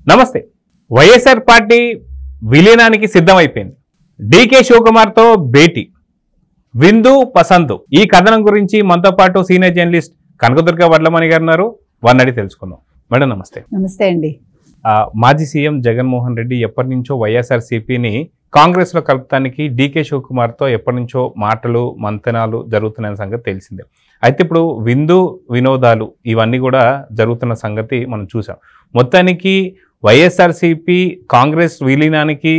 నమస్తే. YSR party విలీనానికి సిద్ధమైపోయింది. DK Shivakumar తో భేటీ, విందు పసందు. ఈ కథనం గురించి మనతో పాటు సీనియర్ జర్నలిస్ట్ కనకదుర్గ వడ్లమణి గారు ఉన్నారు. వారిని అడిగి తెలుసుకుందాం. మేడం నమస్తే. నమస్తే అండి. మాజీ సీఎం జగన్మోహన్ రెడ్డి ఎప్పటి నుంచో వైఎస్ఆర్సీపీని కాంగ్రెస్ లో కలుపుతానికి డీకే శివకుమార్ తో ఎప్పటి నుంచో మాటలు మంతనాలు జరుగుతున్న సంగతి తెలిసిందే. అయితే ఇప్పుడు విందు వినోదాలు ఇవన్నీ కూడా జరుగుతున్న సంగతి మనం చూసాం. మొత్తానికి వైఎస్ఆర్సీపీ కాంగ్రెస్ విలీనానికి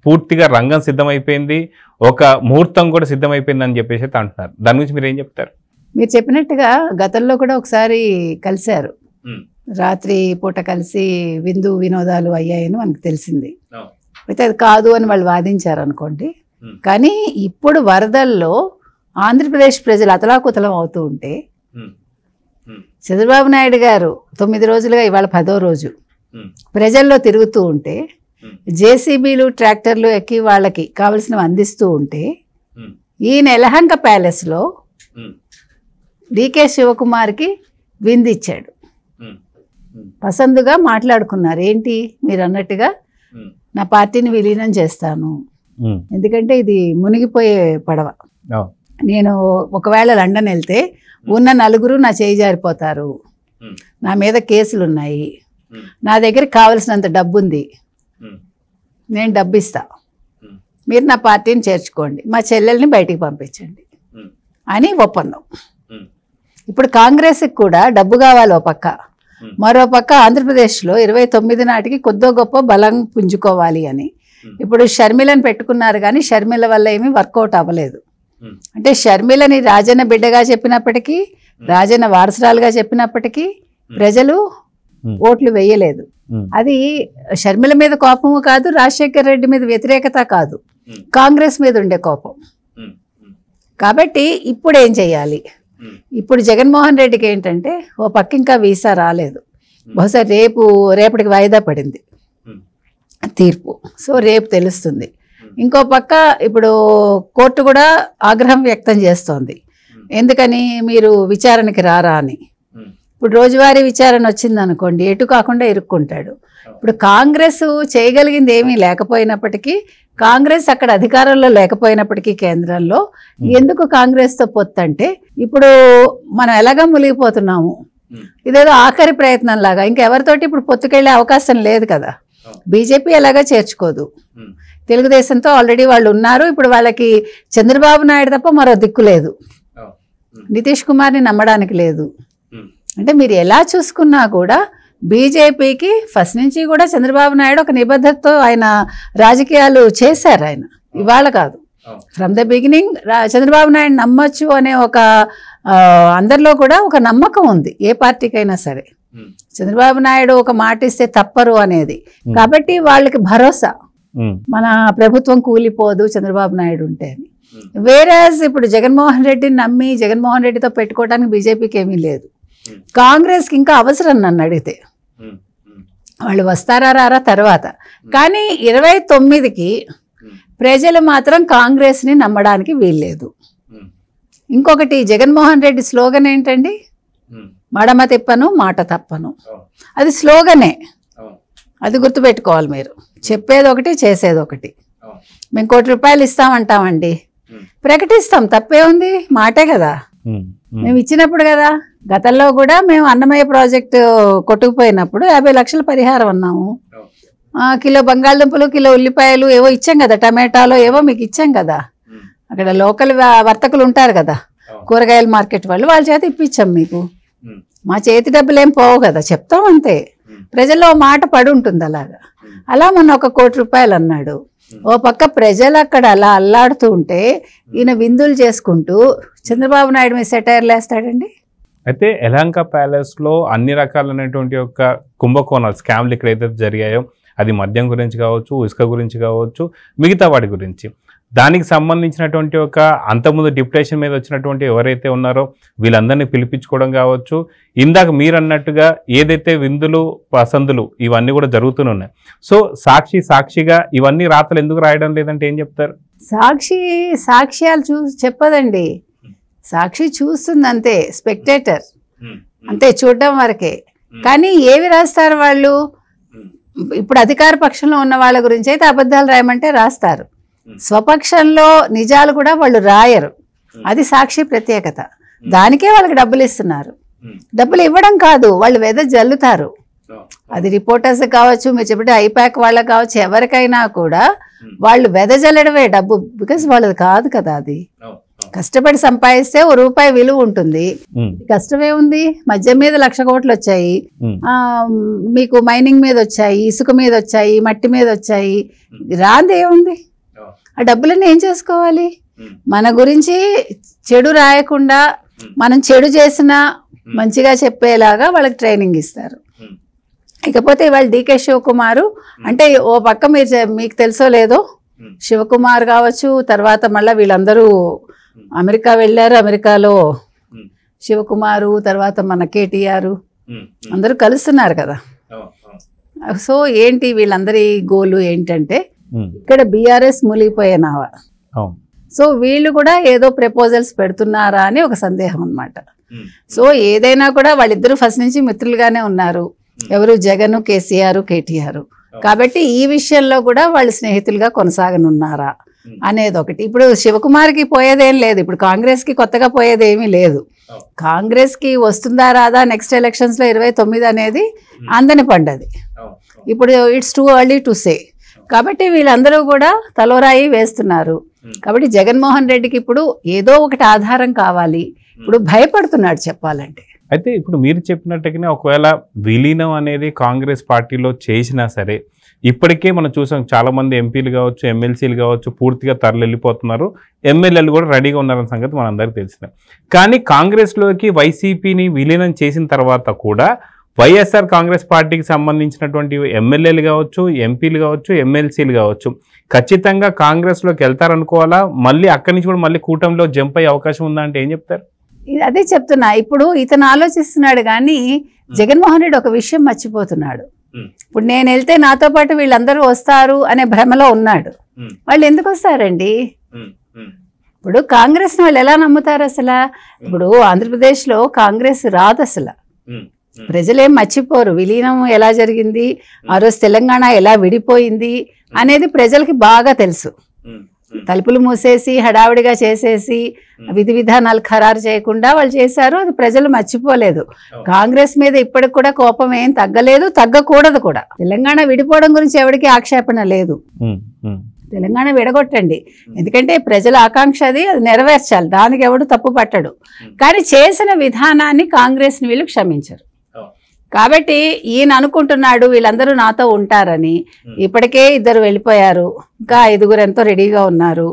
పూర్తిగా రంగం సిద్ధమైపోయింది, ఒక ముహూర్తం కూడా సిద్ధమైపోయింది అని చెప్పేసి అంటున్నారు. దాని గురించి మీరు ఏం చెప్తారు? మీరు చెప్పినట్టుగా గతంలో కూడా ఒకసారి కలిశారు, రాత్రి పూట కలిసి విందు వినోదాలు అయ్యాయని మనకు తెలిసింది. అయితే అది కాదు అని వాళ్ళు వాదించారు అనుకోండి. కానీ ఇప్పుడు వరదల్లో ఆంధ్రప్రదేశ్ ప్రజలు అతలాకుతలం అవుతూ ఉంటే చంద్రబాబు నాయుడు గారు 9 రోజులుగా ఇవాళ 10వ రోజు ప్రజల్లో తిరుగుతూ ఉంటే, జేసీబీలు ట్రాక్టర్లు ఎక్కి వాళ్ళకి కావలసినవి అందిస్తూ ఉంటే, ఈయన యలహంక ప్యాలెస్లో డీకే శివకుమార్కి విందిచ్చాడు. పసందుగా మాట్లాడుకున్నారు. ఏంటి మీరు అన్నట్టుగా, నా పార్టీని విలీనం చేస్తాను, ఎందుకంటే ఇది మునిగిపోయే పడవ, నేను ఒకవేళ లండన్ వెళ్తే ఉన్న 4 నా చేయి జారిపోతారు, నా మీద కేసులున్నాయి, నా దగ్గర కావలసినంత డబ్బు ఉంది, నేను డబ్బు ఇస్తా, మీరు నా పార్టీని చేర్చుకోండి, మా చెల్లెల్ని బయటికి పంపించండి అని ఒప్పందం. ఇప్పుడు కాంగ్రెస్కి కూడా డబ్బు కావాలి ఓ పక్క, మరో పక్క ఆంధ్రప్రదేశ్లో 29 నాటికి కొద్దో గొప్ప బలం పుంజుకోవాలి అని ఇప్పుడు షర్మిలను పెట్టుకున్నారు. కానీ షర్మిల వల్ల ఏమీ వర్కౌట్ అవ్వలేదు. అంటే షర్మిలని రాజన్న బిడ్డగా చెప్పినప్పటికీ, రాజన్న వారసురాలుగా చెప్పినప్పటికీ ప్రజలు ఓట్లు వేయలేదు. అది షర్మిల మీద కోపము కాదు, రాజశేఖర్ రెడ్డి మీద వ్యతిరేకత కాదు, కాంగ్రెస్ మీద ఉండే కోపం. కాబట్టి ఇప్పుడు ఏం చేయాలి? ఇప్పుడు జగన్మోహన్ రెడ్డికి ఏంటంటే, ఓ పక్క ఇంకా వీసా రాలేదు, బహుశా రేపటికి వాయిదా పడింది తీర్పు, సో రేపు తెలుస్తుంది. ఇంకో పక్క ఇప్పుడు కోర్టు కూడా ఆగ్రహం వ్యక్తం చేస్తోంది. ఎందుకని మీరు విచారణకి రారా అని. ఇప్పుడు రోజువారీ విచారణ వచ్చింది అనుకోండి, ఎటు కాకుండా ఇరుక్కుంటాడు. ఇప్పుడు కాంగ్రెస్ చేయగలిగింది ఏమీ లేకపోయినప్పటికీ, కాంగ్రెస్ అక్కడ అధికారంలో లేకపోయినప్పటికీ కేంద్రంలో ఎందుకు కాంగ్రెస్తో పొత్తు అంటే, ఇప్పుడు మనం ఎలాగా మునిగిపోతున్నాము, ఇదేదో ఆఖరి ప్రయత్నం లాగా, ఇంకెవరితోటి ఇప్పుడు పొత్తుకెళ్లే అవకాశం లేదు కదా. బీజేపీ ఎలాగా చేర్చుకోదు, తెలుగుదేశంతో ఆల్రెడీ వాళ్ళు ఉన్నారు. ఇప్పుడు వాళ్ళకి చంద్రబాబు నాయుడు తప్ప మరో దిక్కు లేదు, నితీష్ కుమార్ని నమ్మడానికి లేదు. అంటే మీరు ఎలా చూసుకున్నా కూడా బీజేపీకి ఫస్ట్ నుంచి కూడా చంద్రబాబు నాయుడు ఒక నిబద్ధతతో ఆయన రాజకీయాలు చేశారు. ఆయన ఇవాళ కాదు, from the beginning Chandrababu Naidu నమ్మచ్చు అనే ఒక అందరిలో కూడా ఒక నమ్మకం ఉంది, ఏ పార్టీకైనా సరే. చంద్రబాబు నాయుడు ఒక మాట ఇస్తే తప్పరు అనేది. కాబట్టి వాళ్ళకి భరోసా, మన ప్రభుత్వం కూలిపోదు చంద్రబాబు నాయుడు ఉంటే అని. వేరేస్ ఇప్పుడు జగన్మోహన్ రెడ్డిని నమ్మి జగన్మోహన్ రెడ్డితో పెట్టుకోవడానికి బీజేపీకి ఏమీ లేదు. కాంగ్రెస్కి ఇంకా అవసరం నన్ను అడిగితే, వాళ్ళు వస్తారా రారా తర్వాత. కానీ 29కి ప్రజలు మాత్రం కాంగ్రెస్ని నమ్మడానికి వీల్లేదు. ఇంకొకటి, జగన్మోహన్ రెడ్డి స్లోగన్ ఏంటండి? మడమ తిప్పను మాట తప్పను. అది స్లోగనే, అది గుర్తుపెట్టుకోవాలి మీరు. చెప్పేది ఒకటి, చేసేది ఒకటి. మేము ₹1 కోటి ఇస్తామంటామండి, ప్రకటిస్తాం, తప్పే ఉంది, మాటే కదా, మేము ఇచ్చినప్పుడు కదా. గతంలో కూడా మేము అన్నమయ్య ప్రాజెక్టు కొట్టుకుపోయినప్పుడు 50 లక్షల పరిహారం అన్నాము. కిలో బంగాళదుంపలు, కిలో ఉల్లిపాయలు ఏవో ఇచ్చాం కదా, టమాటాలో ఏవో మీకు ఇచ్చాం కదా. అక్కడ లోకల్ వర్తకులు ఉంటారు కదా, కూరగాయల మార్కెట్ వాళ్ళు, వాళ్ళ చేత ఇప్పించాం మీకు. మా చేతి డబ్బులు ఏం పోవు కదా, చెప్తాం అంతే. ప్రజల్లో మాట పడి ఉంటుంది అలాగా. అలా మొన్న ₹1 కోటి అన్నాడు. ఓ పక్క ప్రజలు అక్కడ అలా అల్లాడుతూ ఉంటే ఈయన విందులు చేసుకుంటూ చంద్రబాబు నాయుడు మీద సెటైర్లు వేస్తాడండి. అయితే యలహంక ప్యాలెస్లో అన్ని రకాలైనటువంటి యొక్క కుంభకోణాలు, స్కామ్లు ఎక్కడైతే జరిగాయో, అది మద్యం గురించి కావచ్చు, ఇసుక గురించి కావచ్చు, మిగతా వాటి గురించి, దానికి సంబంధించినటువంటి ఒక అంతకుముందు డిప్యుటేషన్ మీద వచ్చినటువంటి ఎవరైతే ఉన్నారో వీళ్ళందరినీ పిలిపించుకోవడం కావచ్చు, ఇందాక మీరు అన్నట్టుగా ఏదైతే విందులు పసందులు ఇవన్నీ కూడా జరుగుతూనే. సో సాక్షిగా ఇవన్నీ రాతలు ఎందుకు రాయడం లేదంటే ఏం చెప్తారు? సాక్ష్యాలు చెప్పదండి, సాక్షి చూస్తుంది అంతే, స్పెక్టేటర్ అంతే, చూడడం వరకే. కానీ ఏవి రాస్తారు వాళ్ళు? ఇప్పుడు అధికార పక్షంలో ఉన్న వాళ్ళ గురించి అయితే అబద్ధాలు రాయమంటే రాస్తారు, స్వపక్షంలో నిజాలు కూడా వాళ్ళు రాయరు. అది సాక్షి ప్రత్యేకత. దానికే వాళ్ళకి డబ్బులు ఇస్తున్నారు. డబ్బులు ఇవ్వడం కాదు, వాళ్ళు జల్లుతారు. అది రిపోర్టర్స్ కావచ్చు, మీరు చెప్పితే ఐపాక్ వాళ్ళకి కావచ్చు, ఎవరికైనా కూడా వాళ్ళు వెదజల్లడమే డబ్బు. బికాస్ వాళ్ళది కాదు కదా, అది కష్టపడి సంపాదిస్తే ₹1 విలువ ఉంటుంది. కష్టమే ఉంది. మద్యం మీద 1,00,000 కోట్లు వచ్చాయి, మీకు మైనింగ్ మీద వచ్చాయి, ఇసుక మీద వచ్చాయి, మట్టి మీద వచ్చాయి. రాంది ఏముంది? ఆ డబ్బులన్నీ ఏం చేసుకోవాలి? మన గురించి చెడు రాయకుండా మనం చెడు చేసినా మంచిగా చెప్పేలాగా వాళ్ళకి ట్రైనింగ్ ఇస్తారు. ఇకపోతే ఇవాళ డికే శివకుమార్ అంటే ఓ పక్క మీకు తెలుసో లేదో, శివకుమార్ కావచ్చు, తర్వాత మళ్ళీ వీళ్ళందరూ అమెరికా వెళ్ళారు. అమెరికాలో శివకుమారు, తర్వాత మన కేటీఆర్ అందరూ కలుస్తున్నారు కదా. సో ఏంటి వీళ్ళందరి గోలు ఏంటంటే ఇక్కడ బీఆర్ఎస్ మునిగిపోయేనావ. సో వీళ్ళు కూడా ఏదో ప్రపోజల్స్ పెడుతున్నారా అని ఒక సందేహం అన్నమాట. సో ఏదైనా కూడా వాళ్ళిద్దరూ ఫస్ట్ నుంచి మిత్రులుగానే ఉన్నారు. ఎవరు? జగన్, కేసీఆర్, కేటీఆర్. కాబట్టి ఈ విషయంలో కూడా వాళ్ళు స్నేహితులుగా కొనసాగనున్నారా అనేది ఒకటి. ఇప్పుడు శివకుమార్కి పోయేదేం లేదు, ఇప్పుడు కాంగ్రెస్కి కొత్తగా పోయేదేమీ లేదు. కాంగ్రెస్కి వస్తుందా రాదా నెక్స్ట్ ఎలక్షన్స్లో 29 అనేది అందని పండది. ఇప్పుడు it's too early to say. కాబట్టి వీళ్ళందరూ కూడా తలోరాయి వేస్తున్నారు. కాబట్టి జగన్మోహన్ రెడ్డికి ఇప్పుడు ఏదో ఒకటి ఆధారం కావాలి. ఇప్పుడు భయపడుతున్నాడు చెప్పాలంటే. అయితే ఇప్పుడు మీరు చెప్పినట్టుగానే ఒకవేళ విలీనం అనేది కాంగ్రెస్ పార్టీలో చేసినా సరే, ఇప్పటికే మనం చూసాం చాలామంది ఎంపీలు కావచ్చు, ఎమ్మెల్సీలు కావచ్చు పూర్తిగా తరలిపోతున్నారు. ఎమ్మెల్యేలు కూడా రెడీగా ఉన్నారన్న సంగతి మనందరికీ తెలిసిందే. కానీ కాంగ్రెస్లోకి వైసీపీని విలీనం చేసిన తర్వాత కూడా వైఎస్ఆర్ కాంగ్రెస్ పార్టీకి సంబంధించినటువంటి ఎమ్మెల్యేలు కావచ్చు, ఎంపీలు కావచ్చు, ఎమ్మెల్సీలు కావచ్చు ఖచ్చితంగా కాంగ్రెస్లోకి వెళ్తారనుకోవాలా? మళ్ళీ అక్కడి నుంచి కూడా మళ్ళీ కూటమిలో జంప్ అయ్యే అవకాశం ఉందా అంటే ఏం చెప్తారు? అదే చెప్తున్నా. ఇప్పుడు ఇతను ఆలోచిస్తున్నాడు కానీ జగన్మోహన్ రెడ్డి ఒక విషయం మర్చిపోతున్నాడు. ఇప్పుడు నేను వెళ్తే నాతో పాటు వీళ్ళందరూ వస్తారు అనే భ్రమలో ఉన్నాడు. వాళ్ళు ఎందుకు వస్తారండి? ఇప్పుడు కాంగ్రెస్ని వాళ్ళు ఎలా నమ్ముతారు అసలు? ఇప్పుడు ఆంధ్రప్రదేశ్లో కాంగ్రెస్ రాదు అసలు. ప్రజలేం మర్చిపోరు విలీనం ఎలా జరిగింది, ఆ రోజు తెలంగాణ ఎలా విడిపోయింది అనేది ప్రజలకి బాగా తెలుసు. తలుపులు మూసేసి హడావిడిగా చేసేసి విధి విధానాలు ఖరారు చేయకుండా వాళ్ళు చేశారు. అది ప్రజలు మర్చిపోలేదు. కాంగ్రెస్ మీద ఇప్పటికి కూడా కోపం ఏం తగ్గలేదు, తగ్గకూడదు కూడా. తెలంగాణ విడిపోవడం గురించి ఎవరికి ఆక్షేపణ లేదు. తెలంగాణ విడగొట్టండి, ఎందుకంటే ప్రజల ఆకాంక్ష అది నెరవేర్చాలి, దానికి ఎవడు తప్పు పట్టడు. కానీ చేసిన విధానాన్ని కాంగ్రెస్ని వీళ్ళు క్షమించరు. కాబట్టి ఈయన అనుకుంటున్నాడు వీళ్ళందరూ నాతో ఉంటారని. ఇప్పటికే 2 వెళ్ళిపోయారు, ఇంకా 5 ఎంతో రెడీగా ఉన్నారు.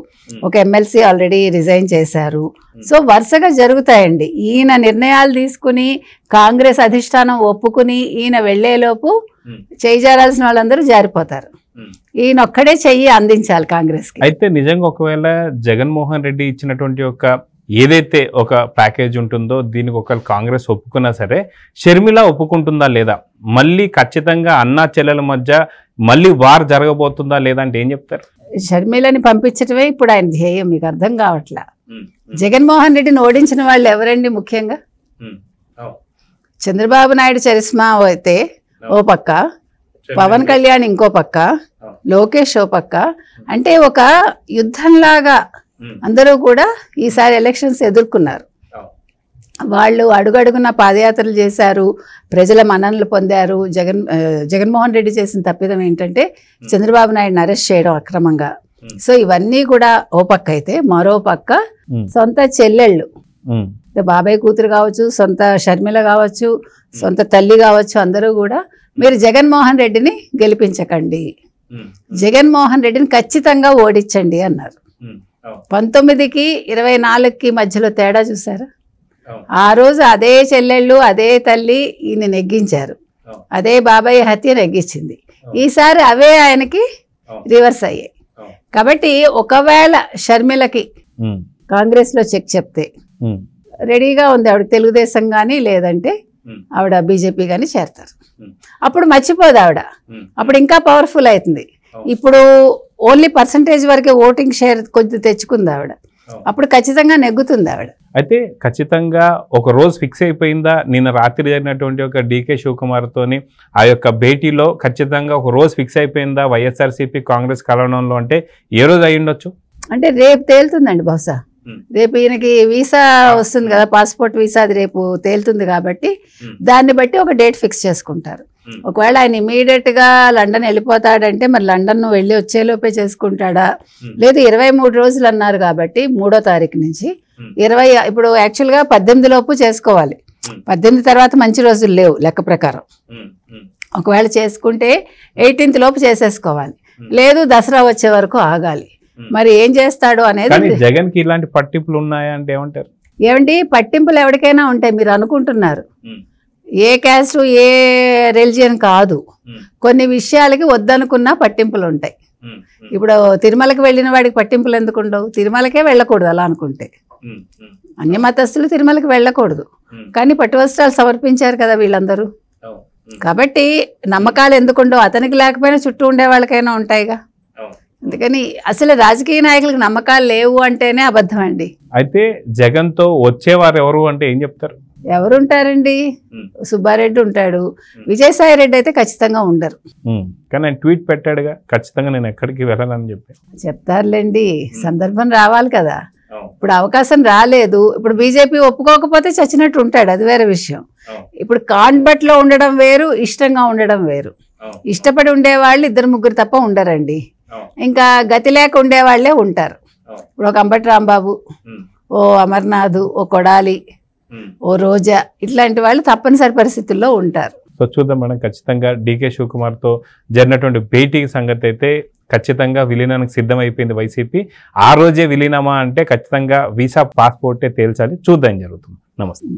ఒక ఎమ్మెల్సీ ఆల్రెడీ రిజైన్ చేశారు. సో వరుసగా జరుగుతాయండి. ఈయన నిర్ణయాలు తీసుకుని కాంగ్రెస్ అధిష్టానం ఒప్పుకుని ఈయన వెళ్లేలోపు చేజారాల్సిన వాళ్ళందరూ జారిపోతారు. ఈయన ఒక్కడే చెయ్యి అందించాలి కాంగ్రెస్కి. అయితే నిజంగా ఒకవేళ జగన్మోహన్ రెడ్డి ఇచ్చినటువంటి ఒక ఏదైతే ఒక ప్యాకేజ్ ఉంటుందో దీనికి ఒక కాంగ్రెస్ ఒప్పుకున్నా సరే షర్మిల ఒప్పుకుంటుందా లేదా? మళ్ళీ ఖచ్చితంగా అన్నా చెల్లెల మధ్య మళ్ళీ వార్ జరగబోతుందా లేదా అంటే ఏం చెప్తారు? షర్మిలని పంపించటమే ఇప్పుడు ఆయన ధ్యేయం. మీకు అర్థం కావట్లా. జగన్మోహన్ రెడ్డిని ఓడించిన వాళ్ళు ఎవరండి? ముఖ్యంగా చంద్రబాబు నాయుడు చరిస్మా అయితే ఓ పక్క, పవన్ కళ్యాణ్ ఇంకో పక్క, లోకేష్ ఓ పక్క. అంటే ఒక యుద్ధంలాగా అందరూ కూడా ఈసారి ఎలక్షన్స్ ఎదుర్కొన్నారు. వాళ్ళు అడుగడుగున పాదయాత్రలు చేశారు, ప్రజల మన్ననలు పొందారు. జగన్మోహన్ రెడ్డి చేసిన తప్పిదం ఏంటంటే చంద్రబాబు నాయుడుని అరెస్ట్ చేయడం అక్రమంగా. సో ఇవన్నీ కూడా ఓ పక్క అయితే, మరో పక్క సొంత చెల్లెళ్ళు, బాబాయ్ కూతురు కావచ్చు, సొంత షర్మిల కావచ్చు, సొంత తల్లి కావచ్చు, అందరూ కూడా మీరు జగన్మోహన్ రెడ్డిని గెలిపించకండి, జగన్మోహన్ రెడ్డిని ఖచ్చితంగా ఓడించండి అన్నారు. 19కి 24కి మధ్యలో తేడా చూసారా? ఆ రోజు అదే చెల్లెళ్ళు, అదే తల్లి ఈయన నెగ్గించారు, అదే బాబాయ్ హత్య నెగ్గించింది. ఈసారి అవే ఆయనకి రివర్స్ అయ్యాయి. కాబట్టి ఒకవేళ షర్మిలకి కాంగ్రెస్లో చెక్ చెప్తే రెడీగా ఉంది ఆవిడ, తెలుగుదేశం కానీ లేదంటే ఆవిడ బీజేపీ కానీ చేరతారు. అప్పుడు మర్చిపోదు ఆవిడ, అప్పుడు ఇంకా పవర్ఫుల్ అవుతుంది. ఇప్పుడు ఓన్లీ పర్సంటేజ్ వరకే ఓటింగ్ షేర్ కొద్ది తెచ్చుకుంది ఆవిడ. అప్పుడు ఖచ్చితంగా నెగ్గుతుంది ఆవిడ. అయితే ఖచ్చితంగా ఒక రోజు ఫిక్స్ అయిపోయిందా? నిన్న రాత్రి జరిగినటువంటి ఒక డీకే శివకుమార్తోని ఆ యొక్క భేటీలో ఖచ్చితంగా ఒక రోజు ఫిక్స్ అయిపోయిందా వైఎస్ఆర్సీపీ కాంగ్రెస్ కలవడంలో? అంటే ఏ రోజు అయి ఉండొచ్చు? అంటే రేపు తేలుతుందండి బహుశా. రేపు ఈయనకి వీసా వస్తుంది కదా, పాస్పోర్ట్ వీసా, అది రేపు తేలుతుంది కాబట్టి దాన్ని బట్టి ఒక డేట్ ఫిక్స్ చేసుకుంటారు. ఒకవేళ ఆయన ఇమీడియట్ గా లండన్ వెళ్ళిపోతాడంటే మరి లండన్ వెళ్ళి వచ్చేలోపే చేసుకుంటాడా, లేదు 23 రోజులు అన్నారు కాబట్టి 3వ తారీఖు నుంచి 20, ఇప్పుడు యాక్చువల్ గా 18 లోపు చేసుకోవాలి. 18 తర్వాత మంచి రోజులు లేవు లెక్క ప్రకారం. ఒకవేళ చేసుకుంటే 18th లోపు చేసేసుకోవాలి, లేదు దసరా వచ్చే వరకు ఆగాలి. మరి ఏం చేస్తాడు అనేది. జగన్ కి ఇలాంటి పట్టింపులు ఉన్నాయా అంటే ఏమంటారు? ఏమండి, పట్టింపులు ఎవరికైనా ఉంటాయి, మీరు అనుకుంటున్నారు. ఏ క్యాస్ట్ ఏ రిలిజియన్ కాదు, కొన్ని విషయాలకి వద్దనుకున్నా పట్టింపులు ఉంటాయి. ఇప్పుడు తిరుమలకి వెళ్ళిన వాడికి పట్టింపులు ఎందుకు ఉండవు? తిరుమలకే వెళ్ళకూడదు అలా అనుకుంటే. అన్ని మతస్థులు తిరుమలకి వెళ్ళకూడదు, కానీ పట్టు వస్త్రాలు సమర్పించారు కదా వీళ్ళందరూ. కాబట్టి నమ్మకాలు ఎందుకుండవు? అతనికి లేకపోయినా చుట్టూ ఉండే వాళ్ళకైనా ఉంటాయిగా. అందుకని అసలు రాజకీయ నాయకులకు నమ్మకాలు లేవు అంటేనే అబద్ధం అండి. అయితే జగన్ తో వచ్చేవారు ఎవరు అంటే ఏం చెప్తారు? ఎవరుంటారండి? సుబ్బారెడ్డి ఉంటాడు, విజయసాయి రెడ్డి అయితే ఖచ్చితంగా ఉండరు. కానీ ఆయన ట్వీట్ పెట్టాడుగా, ఖచ్చితంగా నేను ఎక్కడికి వెళ్ళాలని చెప్పి. చెప్తారులేండి, సందర్భం రావాలి కదా. ఇప్పుడు అవకాశం రాలేదు. ఇప్పుడు బీజేపీ ఒప్పుకోకపోతే చచ్చినట్టు ఉంటాడు, అది వేరే విషయం. ఇప్పుడు కాన్బట్లో ఉండడం వేరు, ఇష్టంగా ఉండడం వేరు. ఇష్టపడి ఉండేవాళ్ళు 2-3 తప్ప ఉండరండి. ఇంకా గతి లేక ఉండేవాళ్లే ఉంటారు. ఇప్పుడు ఒక అంబటి రాంబాబు, ఓ అమర్నాథ్, ఓ కొడాలి, ఓ రోజా, ఇట్లాంటి వాళ్ళు తప్పనిసరి పరిస్థితుల్లో ఉంటారు. సో చూద్దాం మేడం, ఖచ్చితంగా డీకే శివకుమార్తో జరిగినటువంటి భేటీ సంగతి అయితే ఖచ్చితంగా విలీనానికి సిద్ధమైపోయింది వైసీపీ. ఆ రోజే విలీనమా అంటే ఖచ్చితంగా వీసా పాస్పోర్టే తేల్చాలి. చూద్దాం జరుగుతుంది. నమస్తే.